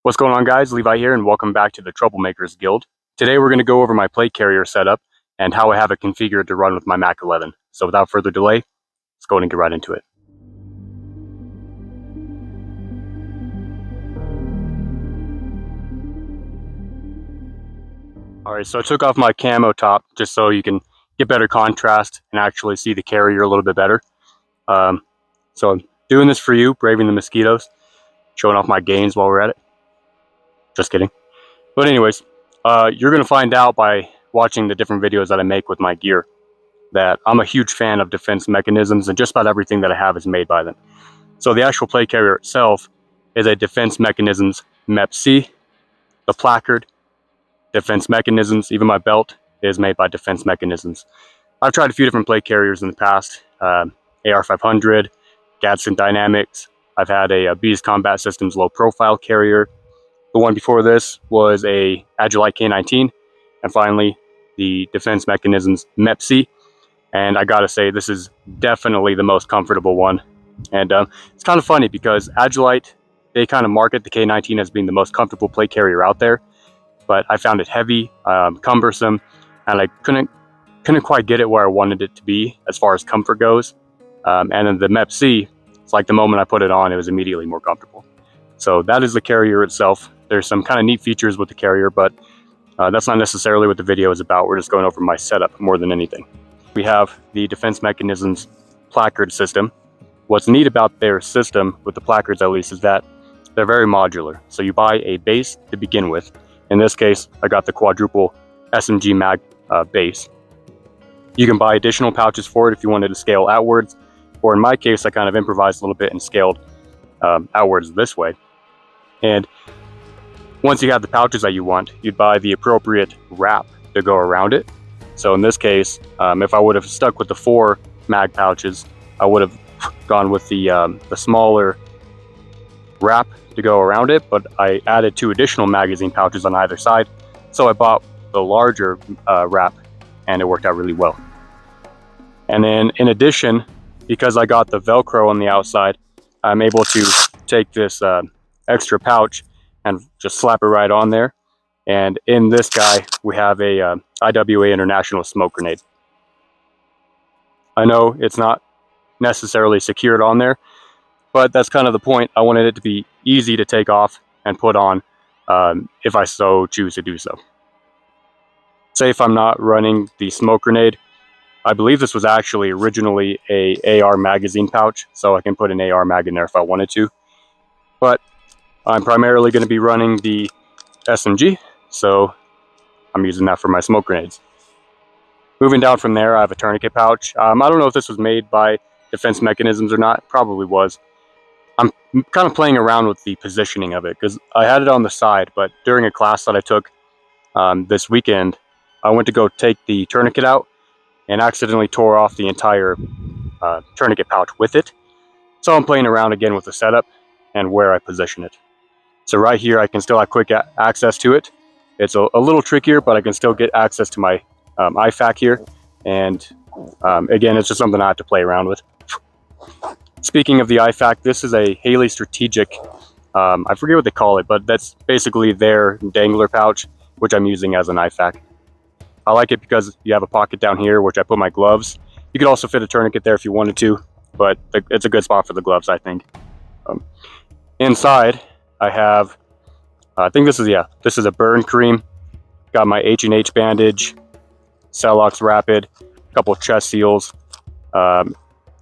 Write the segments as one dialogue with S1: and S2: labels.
S1: What's going on, guys? Levi here, and welcome back to the Troublemakers Guild. Today we're going to go over my plate carrier setup and how I have it configured to run with my Mac 11. So without further delay, let's go ahead and get right into it. Alright, so I took off my camo top just so you can get better contrast and actually see the carrier a little bit better. So I'm doing this for you, braving the mosquitoes, showing off my gains while we're at it. Just kidding. But anyways, you're going to find out by watching the different videos that I make with my gear that I'm a huge fan of defense mechanisms, and just about everything that I have is made by them. So the actual plate carrier itself is a defense mechanisms MEPC. The placard, defense mechanisms. Even my belt is made by defense mechanisms. I've tried a few different plate carriers in the past. AR500, Gadsden Dynamics. I've had a Bees Combat Systems low profile carrier. The one before this was a Agilite K19, and finally the Defense Mechanisms MEPC. And I gotta say, this is definitely the most comfortable one. And it's kind of funny because Agilite, they kind of market the K19 as being the most comfortable plate carrier out there, but I found it heavy, cumbersome, and I couldn't quite get it where I wanted it to be as far as comfort goes. And then the MEPC, it's like the moment I put it on, it was immediately more comfortable. So that is the carrier itself. There's some kind of neat features with the carrier, but that's not necessarily what the video is about. We're just going over my setup more than anything. We have the Defense Mechanisms placard system. What's neat about their system, with the placards at least, is that they're very modular. So you buy a base to begin with. In this case, I got the quadruple SMG mag base. You can buy additional pouches for it if you wanted to scale outwards, or in my case, I kind of improvised a little bit and scaled outwards this way. And once you have the pouches that you want, you'd buy the appropriate wrap to go around it. So in this case, if I would have stuck with the 4 mag pouches, I would have gone with the smaller wrap to go around it, but I added 2 additional magazine pouches on either side. So I bought the larger wrap, and it worked out really well. And then in addition, because I got the Velcro on the outside, I'm able to take this extra pouch and just slap it right on there. And in this guy, we have a IWA International smoke grenade. I know it's not necessarily secured on there, but that's kind of the point. I wanted it to be easy to take off and put on if I so choose to do so. Say if I'm not running the smoke grenade, I believe this was actually originally a AR magazine pouch, so I can put an AR mag in there if I wanted to. But I'm primarily going to be running the SMG, so I'm using that for my smoke grenades. Moving down from there, I have a tourniquet pouch. I don't know if this was made by Defense Mechanisms or not. Probably was. I'm kind of playing around with the positioning of it because I had it on the side, but during a class that I took this weekend, I went to go take the tourniquet out and accidentally tore off the entire tourniquet pouch with it. So I'm playing around again with the setup and where I position it. So right here, I can still have quick access to it. It's a little trickier, but I can still get access to my IFAK here. And again, it's just something I have to play around with. Speaking of the IFAK, this is a Haley Strategic, I forget what they call it, but that's basically their dangler pouch, which I'm using as an IFAK. I like it because you have a pocket down here, which I put my gloves. You could also fit a tourniquet there if you wanted to, but it's a good spot for the gloves, I think. Inside, I have, I think this is a burn cream. Got my H&H bandage, Celox Rapid, a couple of chest seals,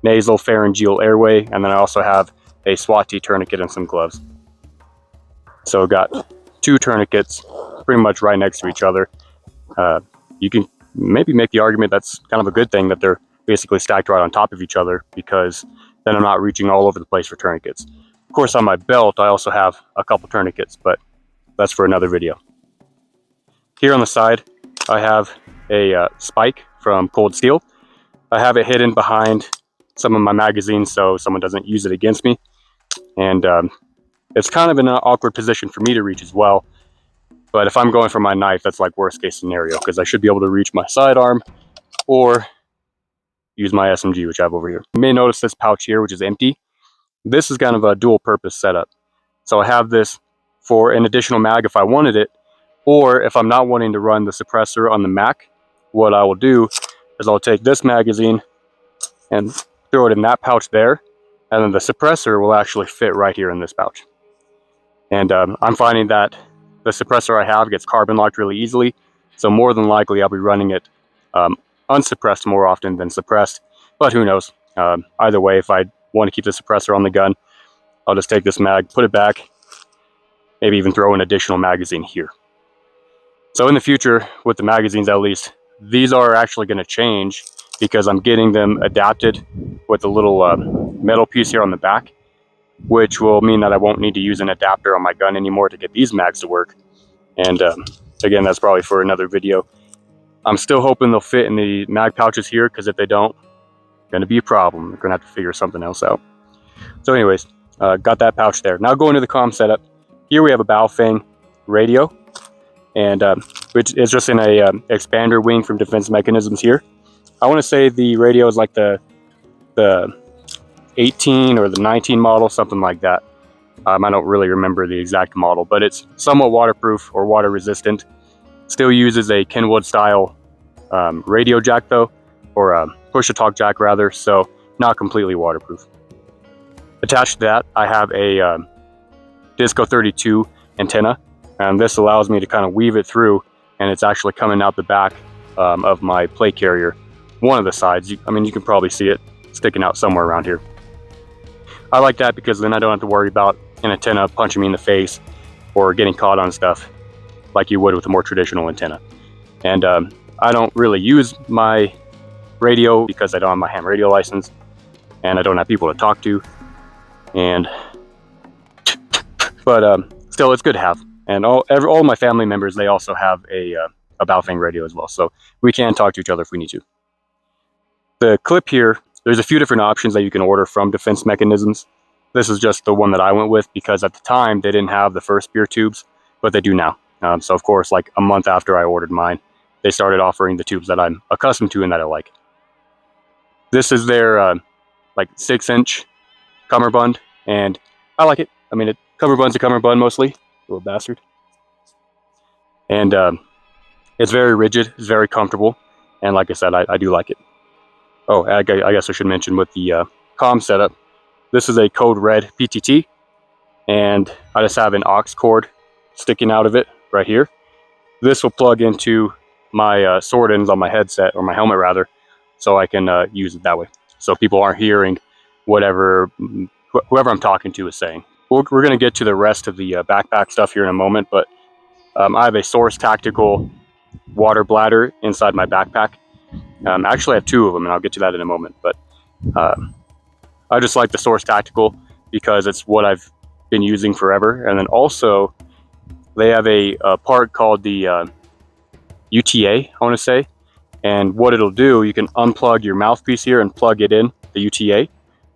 S1: nasal pharyngeal airway, and then I also have a SWAT tourniquet and some gloves. So got 2 tourniquets pretty much right next to each other. You can maybe make the argument that's kind of a good thing that they're basically stacked right on top of each other, because then I'm not reaching all over the place for tourniquets. Of course, on my belt, I also have a couple tourniquets, but that's for another video. Here on the side, I have a spike from Cold Steel. I have it hidden behind some of my magazines so someone doesn't use it against me. And it's kind of in an awkward position for me to reach as well. But if I'm going for my knife, that's like worst case scenario, because I should be able to reach my sidearm or use my SMG, which I have over here. You may notice this pouch here, which is empty. This is kind of a dual purpose setup. So I have this for an additional mag if I wanted it, or if I'm not wanting to run the suppressor on the Mac, what I will do is I'll take this magazine and throw it in that pouch there, and then the suppressor will actually fit right here in this pouch. And I'm finding that the suppressor I have gets carbon locked really easily, so more than likely I'll be running it unsuppressed more often than suppressed, but who knows. Either way, if I want to keep the suppressor on the gun, I'll just take this mag, put it back, maybe even throw an additional magazine here. So in the future, with the magazines at least, these are actually going to change because I'm getting them adapted with a little metal piece here on the back, which will mean that I won't need to use an adapter on my gun anymore to get these mags to work. And again, that's probably for another video. I'm still hoping they'll fit in the mag pouches here, because if they don't, it's going to be a problem. We're going to have to figure something else out. So anyways, got that pouch there. Now going to the comm setup. Here we have a Baofeng radio, and which is just in a expander wing from Defense Mechanisms here. I want to say the radio is like the 18 or the 19 model, something like that. I don't really remember the exact model, but it's somewhat waterproof or water resistant. Still uses a Kenwood style radio jack though, or push-to-talk jack rather, so not completely waterproof. Attached to that, I have a Disco 32 antenna, and this allows me to kind of weave it through, and it's actually coming out the back of my plate carrier. One of the sides, I mean, you can probably see it sticking out somewhere around here. I like that because then I don't have to worry about an antenna punching me in the face or getting caught on stuff like you would with a more traditional antenna. And I don't really use my radio because I don't have my ham radio license, and I don't have people to talk to. And but still, it's good to have. And all my family members, they also have a Baofeng radio as well, so we can talk to each other if we need to. The clip here, there's a few different options that you can order from Defense Mechanisms. This is just the one that I went with because at the time they didn't have the first spear tubes, but they do now. So of course, like a month after I ordered mine, they started offering the tubes that I'm accustomed to and that I like. This is their like 6-inch cummerbund, and I like it. I mean, cummerbund's a cummerbund mostly, little bastard. And it's very rigid, it's very comfortable, and like I said, I do like it. Oh, I guess I should mention with the comm setup, this is a code red PTT, and I just have an aux cord sticking out of it right here. This will plug into my sword ends on my headset, or my helmet rather, so I can use it that way. So people aren't hearing whoever I'm talking to is saying. We're going to get to the rest of the backpack stuff here in a moment, but I have a Source Tactical water bladder inside my backpack. Actually, I have 2 of them, and I'll get to that in a moment. But I just like the Source Tactical because it's what I've been using forever. And then also, they have a part called the UTA, I want to say. And what it'll do, you can unplug your mouthpiece here and plug it in, the UTA.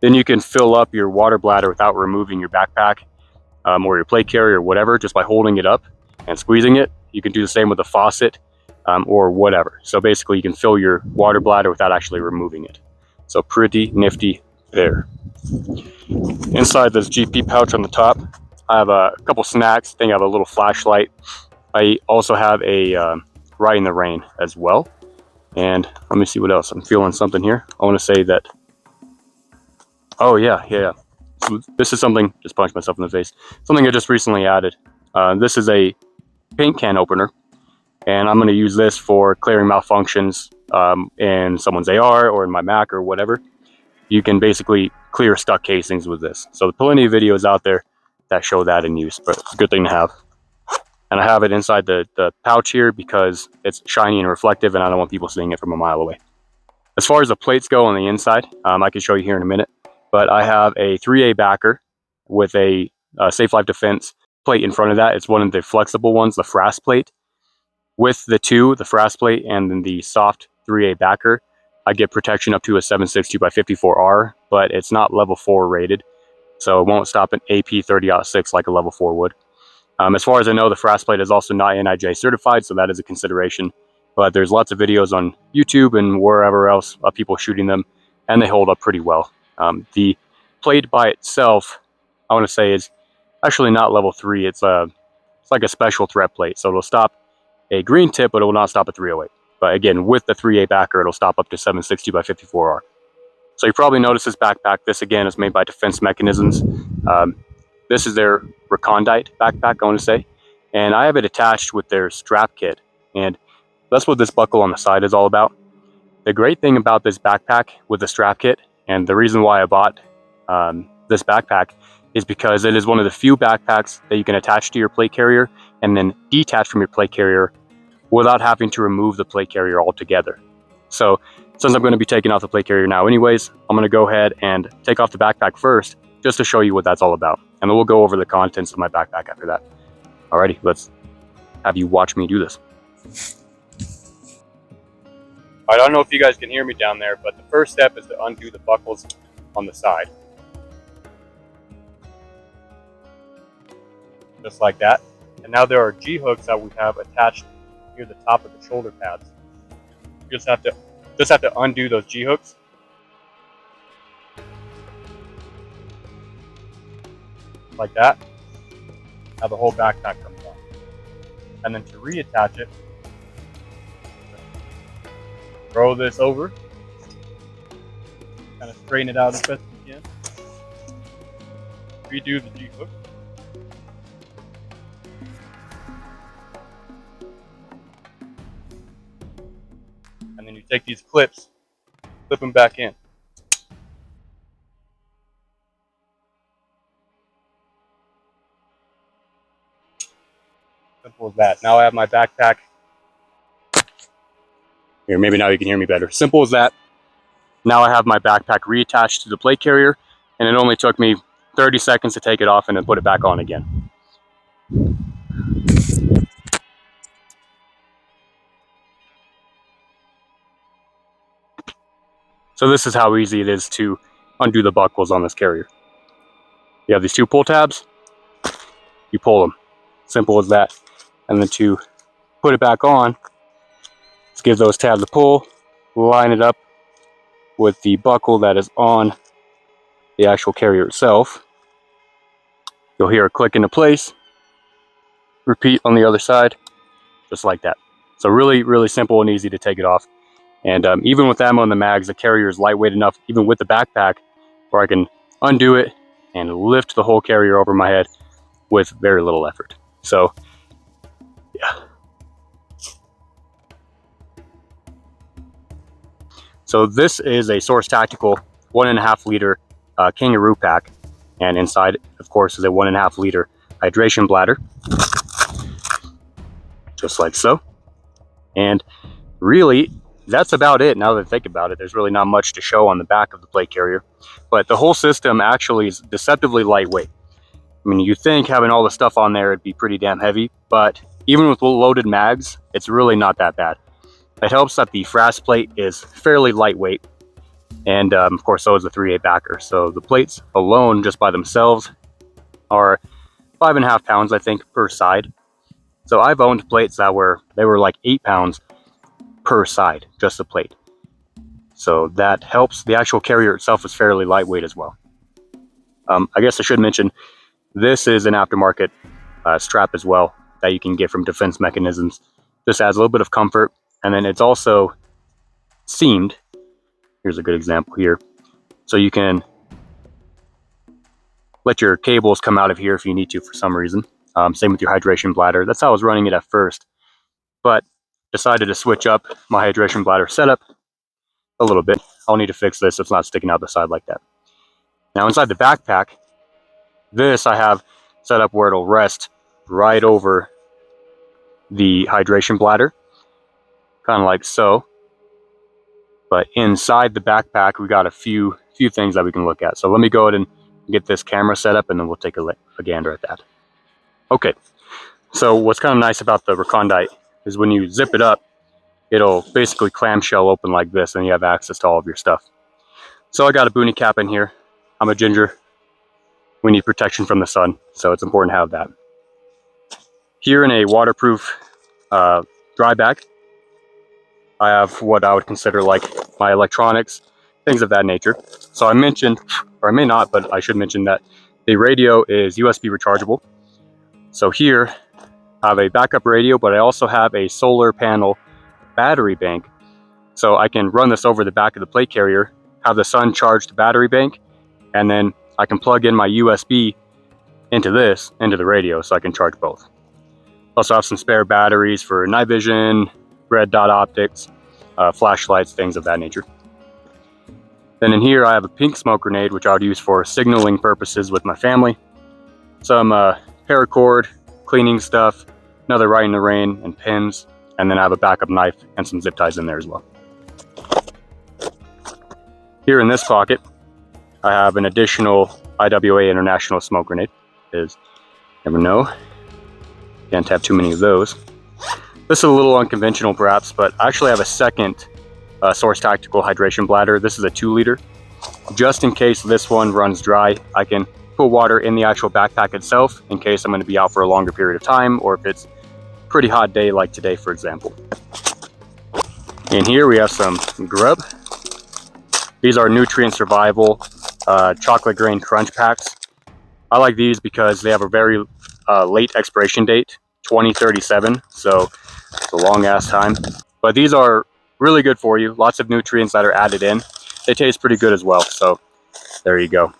S1: Then you can fill up your water bladder without removing your backpack or your plate carrier or whatever, just by holding it up and squeezing it. You can do the same with a faucet or whatever. So basically you can fill your water bladder without actually removing it. So pretty nifty there. Inside this GP pouch on the top, I have a couple snacks. I think I have a little flashlight. I also have a Ride in the Rain as well. And let me see what else. I'm feeling something here. I want to say that, oh yeah. So this is something, just punched myself in the face, something I just recently added. This is a paint can opener, and I'm going to use this for clearing malfunctions in someone's AR or in my Mac or whatever. You can basically clear stuck casings with this. So plenty of videos out there that show that in use, but it's a good thing to have. And I have it inside the pouch here because it's shiny and reflective, and I don't want people seeing it from a mile away. As far as the plates go on the inside, I can show you here in a minute, but I have a 3A backer with a Safe Life Defense plate in front of that. It's one of the flexible ones, the Frass plate. With the Frass plate and then the soft 3A backer, I get protection up to a 7.62x54R, but it's not level 4 rated, so it won't stop an AP 30-06 like a level 4 would. As far as I know, the Frass plate is also not NIJ certified, so that is a consideration. But there's lots of videos on YouTube and wherever else of people shooting them, and they hold up pretty well. The plate by itself, I want to say, is actually not level 3. It's like a special threat plate, so it'll stop a green tip, but it will not stop a 308. But again, with the 3A backer, it'll stop up to 760 by 54R. So you probably noticed this backpack. This again is made by Defense Mechanisms. This is their Recondite backpack, I want to say, and I have it attached with their strap kit, and that's what this buckle on the side is all about. The great thing about this backpack with the strap kit, and the reason why I bought this backpack, is because it is one of the few backpacks that you can attach to your plate carrier and then detach from your plate carrier without having to remove the plate carrier altogether. So since I'm going to be taking off the plate carrier now anyways, I'm going to go ahead and take off the backpack first just to show you what that's all about. And then we'll go over the contents of my backpack after that. Alrighty, let's have you watch me do this. I don't know if you guys can hear me down there, but the first step is to undo the buckles on the side. Just like that. And now there are G-hooks that we have attached near the top of the shoulder pads. You just have to undo those G-hooks. Like that. Now the whole backpack comes off. And then to reattach it, throw this over, kind of straighten it out as best you can, redo the G-hook, and then you take these clips, clip them back in. Simple as that. Now I have my backpack. Here, maybe now you can hear me better. Simple as that. Now I have my backpack reattached to the plate carrier, and it only took me 30 seconds to take it off and then put it back on again. So this is how easy it is to undo the buckles on this carrier. You have these two pull tabs, you pull them. Simple as that. And then to put it back on, let's give those tabs a pull, line it up with the buckle that is on the actual carrier itself. You'll hear it click into place. Repeat on the other side, just like that. So really, really simple and easy to take it off. And even with ammo in the mags, the carrier is lightweight enough, even with the backpack, where I can undo it and lift the whole carrier over my head with very little effort. So, yeah. So this is a Source Tactical 1.5 liter Kangaroo pack, and inside, of course, is a 1.5 liter hydration bladder, just like so. And really, that's about it. Now that I think about it, there's really not much to show on the back of the plate carrier, but the whole system actually is deceptively lightweight. I mean, you think having all the stuff on there, it'd be pretty damn heavy, but even with loaded mags, it's really not that bad. It helps that the frass plate is fairly lightweight, and of course so is the 3A backer. So the plates alone, just by themselves, are 5.5 pounds, I think, per side. So I've owned plates that were like 8 pounds per side, just the plate. So that helps. The actual carrier itself is fairly lightweight as well. I guess I should mention, this is an aftermarket strap as well that you can get from Defense Mechanisms. Just adds a little bit of comfort, and then it's also seamed. Here's a good example here. So you can let your cables come out of here if you need to for some reason. Same with your hydration bladder. That's how I was running it at first, but decided to switch up my hydration bladder setup a little bit. I'll need to fix this so it's not sticking out the side like that. Now inside the backpack, this I have set up where it'll rest right over the hydration bladder, kind of like so. But inside the backpack, we got a few things that we can look at. So let me go ahead and get this camera set up, and then we'll take a gander at that. Okay, so what's kind of nice about the Recondite is when you zip it up, it'll basically clamshell open like this, and you have access to all of your stuff. So I got a boonie cap in here. I'm a ginger. We need protection from the sun, so it's important to have that. Here in a waterproof dry bag, I have what I would consider like my electronics, things of that nature. So I mentioned, or I may not, but I should mention that The radio is USB rechargeable. So here I have a backup radio, but I also have a solar panel battery bank. So I can run this over the back of the plate carrier, have the sun charge the battery bank, and then I can plug in my USB into the radio, so I can charge both. Also have some spare batteries for night vision, red dot optics, flashlights, things of that nature. Then in here I have a pink smoke grenade, which I would use for signaling purposes with my family. Some paracord, cleaning stuff, another Right in the Rain and pins, and then I have a backup knife and some zip ties in there as well. Here in this pocket, I have an additional IWA International smoke grenade, because you never know, can't have too many of those. This is a little unconventional perhaps, but I actually have a second Source Tactical hydration bladder. This is a 2-liter. Just in case this one runs dry, I can put water in the actual backpack itself in case I'm going to be out for a longer period of time, or if it's a pretty hot day like today, for example. In here we have some grub. These are Nutrient Survival chocolate grain crunch packs. I like these because they have a very late expiration date, 2037, so it's a long ass time. But these are really good for you. Lots of nutrients that are added in. They taste pretty good as well, so there you go.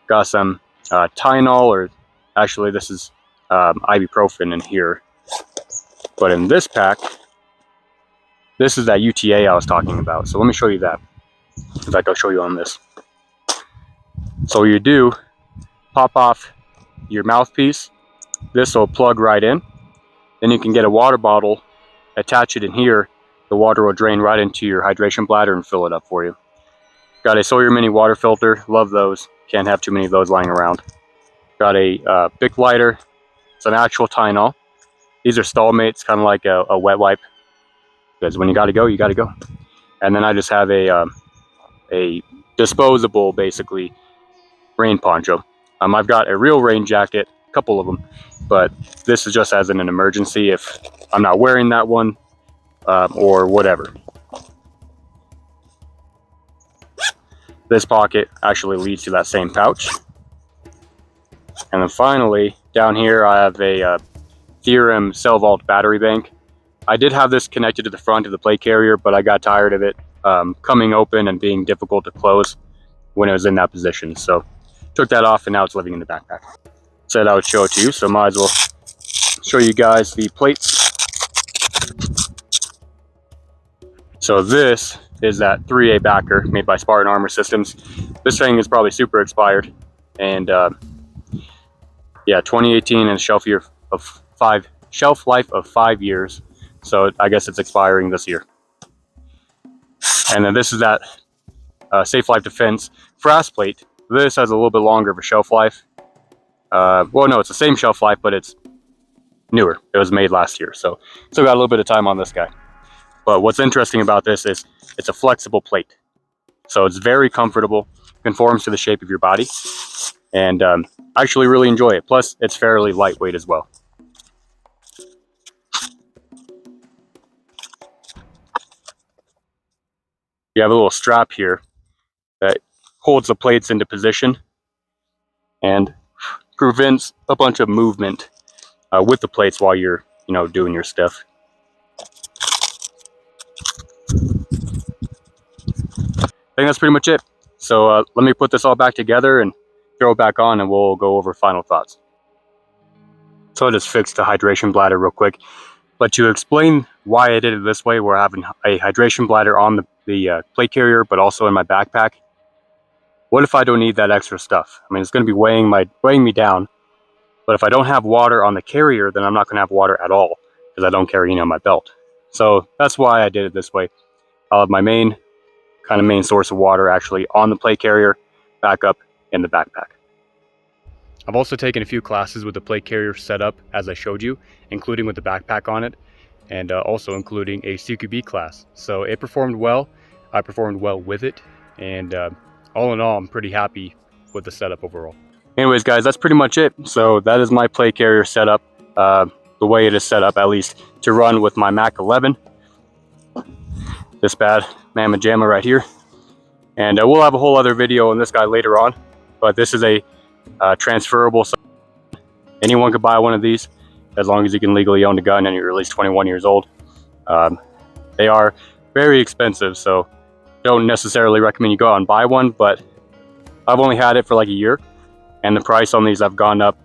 S1: Got some Tylenol, or actually this is ibuprofen in here. But in this pack, this is that UTA I was talking about. So let me show you that. In fact, I'll show you on this. So you do pop off your mouthpiece. This will plug right in. Then you can get a water bottle, attach it in here. The water will drain right into your hydration bladder and fill it up for you. Got a Sawyer Mini water filter. Love those. Can't have too many of those lying around. Got a Bic lighter. It's an actual Tylenol. These are stallmates, kind of like a wet wipe, because when you gotta go, you gotta go. And then I just have a disposable, basically, rain poncho. I've got a real rain jacket, a couple of them, but this is just as in an emergency if I'm not wearing that one or whatever. This pocket actually leads to that same pouch. And then finally, down here I have a Theorem Cell Vault battery bank. I did have this connected to the front of the plate carrier, but I got tired of it coming open and being difficult to close when it was in that position. So took that off, and now it's living in the backpack. Said I would show it to you, so might as well show you guys the plates. So this is that 3A backer made by Spartan Armor Systems. This thing is probably super expired, and yeah, 2018 and shelf life of 5 years. So I guess it's expiring this year. And then this is that Safe Life Defense brass plate. This has a little bit longer of a shelf life. Well, no, it's the same shelf life, but it's newer. It was made last year, so still got a little bit of time on this guy. But what's interesting about this is it's a flexible plate. So it's very comfortable, conforms to the shape of your body, and I actually really enjoy it. Plus, it's fairly lightweight as well. You have a little strap here that holds the plates into position and prevents a bunch of movement with the plates while you're, doing your stuff. I think that's pretty much it. So let me put this all back together and throw it back on, and we'll go over final thoughts. So I just fixed the hydration bladder real quick. But to explain why I did it this way, we're having a hydration bladder on the plate carrier, but also in my backpack. What if I don't need that extra stuff? I mean, it's going to be weighing me down. But if I don't have water on the carrier, then I'm not going to have water at all, because I don't carry, my belt. So that's why I did it this way. I'll have my main source of water actually on the plate carrier, back up in the backpack. I've also taken a few classes with the plate carrier set up as I showed you, including with the backpack on it, and also including a CQB class. So it performed well. I performed well with it, and all in all, I'm pretty happy with the setup overall. Anyways, guys, that's pretty much it. So that is my plate carrier setup, the way it is set up, at least to run with my Mac 11. This bad mamma jamma right here. And we'll have a whole other video on this guy later on, but this is a transferable, so anyone could buy one of these as long as you can legally own a gun and you're at least 21 years old. They are very expensive, so don't necessarily recommend you go out and buy one, but I've only had it for like a year, and the price on these have gone up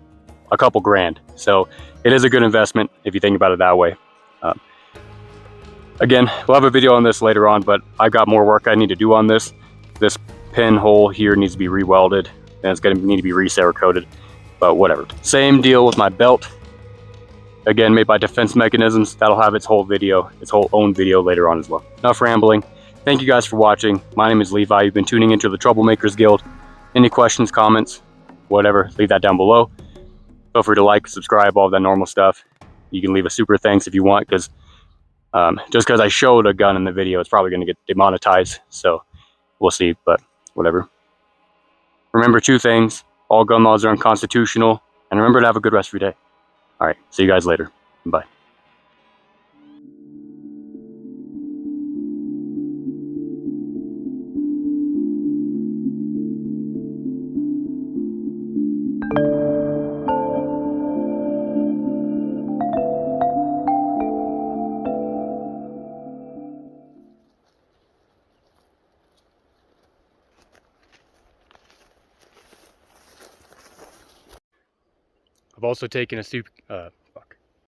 S1: a couple grand. So it is a good investment if you think about it that way. Again, we'll have a video on this later on, but I've got more work I need to do on this. This pin hole here needs to be re-welded, and it's going to need to be re-Cerakoted, but whatever. Same deal with my belt. Again, made by Defense Mechanisms. That'll have its whole own video later on as well. Enough rambling. Thank you guys for watching. My name is Levi. You've been tuning into the Troublemakers Guild. Any questions, comments, whatever, leave that down below. Feel free to like, subscribe, all that normal stuff. You can leave a super thanks if you want, because just because I showed a gun in the video, it's probably going to get demonetized. So we'll see, but whatever. Remember 2 things. All gun laws are unconstitutional. And remember to have a good rest of your day. All right, see you guys later. Bye. I've also taken a